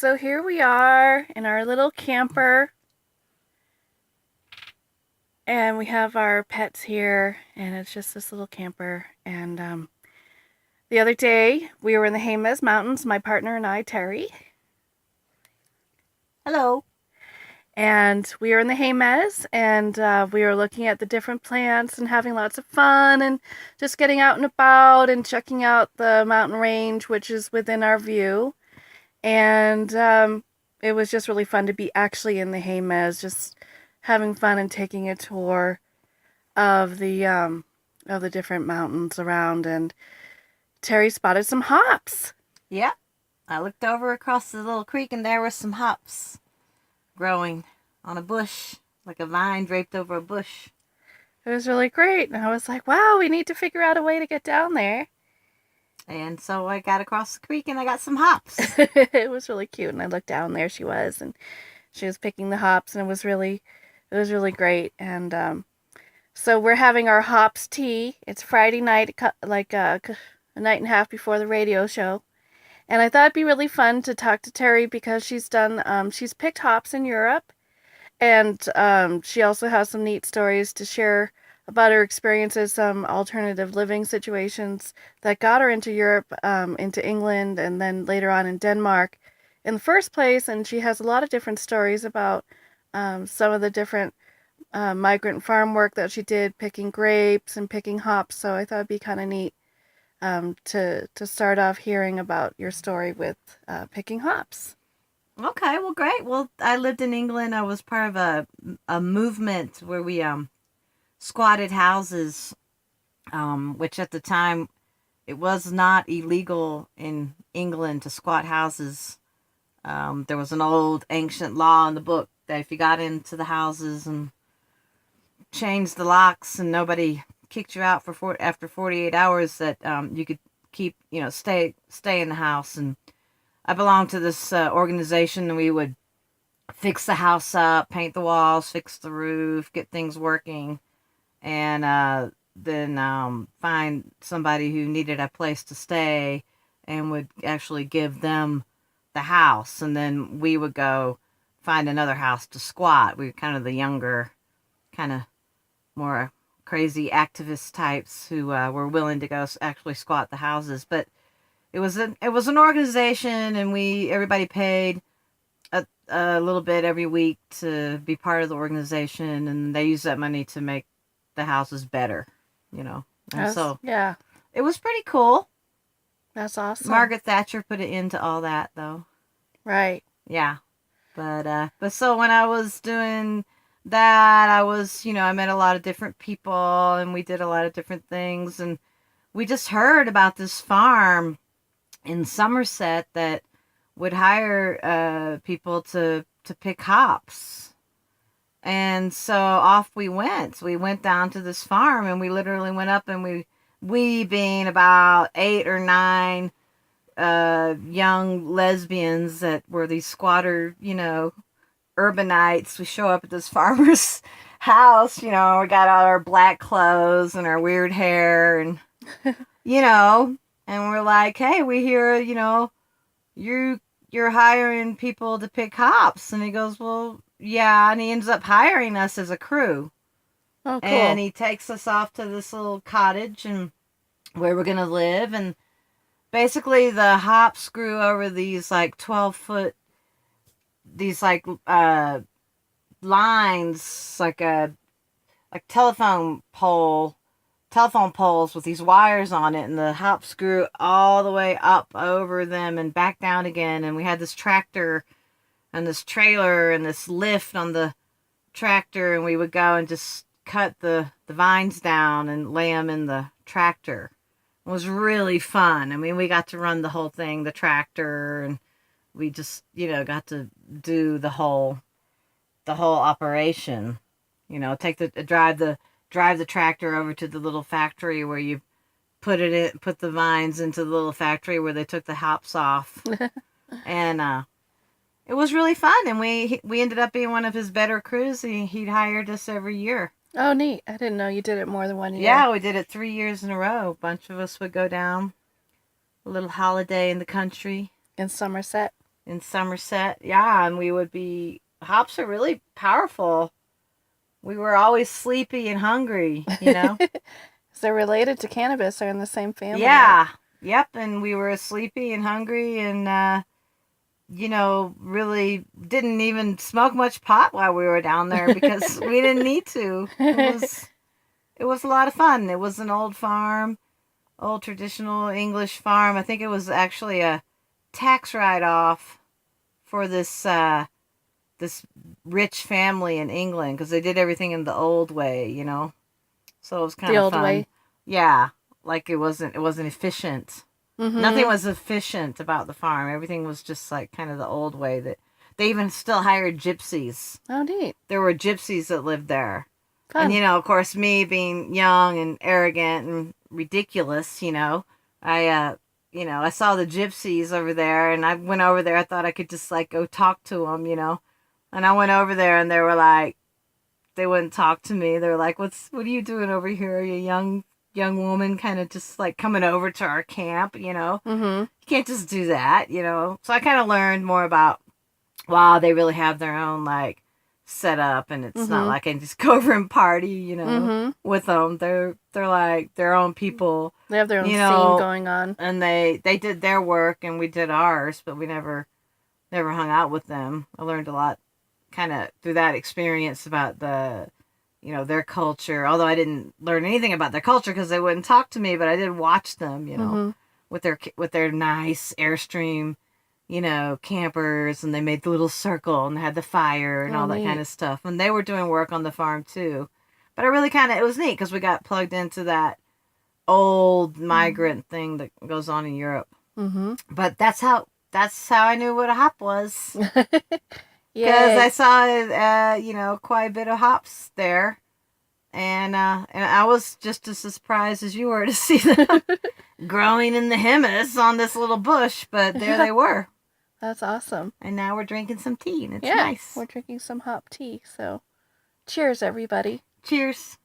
so here we are in our little camper, and we have our pets here, and it's just this little camper. And the other day, we were in the Jemez Mountains, my partner and I, Terry, Hello. and we were in the Jemez, and we were looking at the different plants and having lots of fun, and just getting out and about and checking out the mountain range, which is within our view. And it was just really fun to be actually in the Jemez, just having fun and taking a tour of the different mountains around. And Terry spotted some hops. Yeah. I looked over across the little creek and there were some hops growing on a bush, like a vine draped over a bush. It was really great, and I was like, "Wow, we need to figure out a way to get down there." And so I got across the creek and I got some hops. It was really cute, and I looked down, there she was, and she was picking the hops, and it was really great. And so we're having our hops tea. It's Friday night, like a night and a half before the radio show. And I thought it'd be really fun to talk to Terry because she's picked hops in Europe, and she also has some neat stories to share about her experiences, some alternative living situations that got her into Europe, into England, and then later on in Denmark in the first place. And she has a lot of different stories about some of the different migrant farm work that she did, picking grapes and picking hops. So I thought it'd be kind of neat to start off hearing about your story with picking hops. Okay, well, great. Well, I lived in England. I was part of a movement where we squatted houses, which at the time it was not illegal in England to squat houses. There was an old ancient law in the book that if you got into the houses and changed the locks and nobody kicked you out after 48 hours, that you could keep, stay in the house. And I belonged to this organization, and we would fix the house up, paint the walls, fix the roof, get things working, and then find somebody who needed a place to stay and would actually give them the house. And then we would go find another house to squat. We were kind of the younger, kind of more crazy activist types who were willing to go actually squat the houses. But it was an organization, and everybody paid a little bit every week to be part of the organization, and they used that money to make the houses better, And so Yeah, it was pretty cool. that's awesome. Margaret Thatcher put it into all that, though. Right. Yeah. But so when I was doing that, I met a lot of different people, and we did a lot of different things, and we just heard about this farm in Somerset that would hire people to pick hops. And so off we went. We went down to this farm, and we literally went up, and we being about 8 or 9 young lesbians that were these squatter, urbanites. We show up at this farmer's house, we got all our black clothes and our weird hair, and you know, and we're like, hey, we hear, you're hiring people to pick hops. And he goes, well, yeah. And he ends up hiring us as a crew. Oh, And cool. he takes us off to this little cottage and where we're going to live. And basically the hops grew over these like 12-foot, these like lines, like a like telephone poles with these wires on it, and the hops grew all the way up over them and back down again. And we had this tractor and this trailer and this lift on the tractor, and we would go and just cut the vines down and lay them in the tractor. It was really fun. I mean, we got to run the whole thing, the tractor, and we just, got to do the whole operation. Take drive the tractor over to the little factory where you put the vines into the little factory where they took the hops off. And it was really fun, and we ended up being one of his better crews. He'd hired us every year. Oh, neat. I didn't know you did it more than one year. Yeah, we did it 3 years in a row. A bunch of us would go down, a little holiday in the country. In Somerset. in Somerset. Yeah, and we would be hops are really powerful. We were always sleepy and hungry, you know. Is they're related to cannabis? They're in the same family, right? Yeah. Yep, and we were sleepy and hungry and you know, really didn't even smoke much pot while we were down there because we didn't need to. It was a lot of fun. It was an old farm, old traditional English farm. I think it was actually a tax write-off for this rich family in England because they did everything in the old way, you know. So it was kind The of old fun. way. Yeah, like it wasn't efficient. Nothing Mm-hmm. was efficient about the farm. Everything was just like kind of the old way that they even still hired gypsies. Oh, neat. There were gypsies that lived there. And Fun. of course me being young and arrogant and ridiculous, I I saw the gypsies over there and I went over there. I thought I could just like go talk to them. And I went over there and they were like they wouldn't talk to me. They were like, what are you doing over here? Are you a young woman kind of just like coming over to our camp? Mm-hmm. You can't just do that. So I kind of learned more about, wow, they really have their own like setup, and it's not Mm-hmm. like I can just go over and party, Mm-hmm. with them. They're like their own people, They have their own you scene know, going on. and they did their work and we did ours, but we never hung out with them. I learned a lot kind of through that experience about their culture. Although I didn't learn anything about their culture because they wouldn't talk to me, but I did watch them, Mm-hmm. with their nice Airstream, campers, and they made the little circle and had the fire and Oh, all that kind neat. of stuff. And they were doing work on the farm too. But I really it was neat because we got plugged into that old migrant thing that goes on in Europe. Mm-hmm. But that's how I knew what a hop was because I Yay. saw quite a bit of hops there, and I was just as surprised as you were to see them growing in the humus on this little bush, but there they were, That's awesome. and now we're drinking some tea, and it's Yeah, nice. we're drinking some hop tea. So, cheers, everybody. Cheers.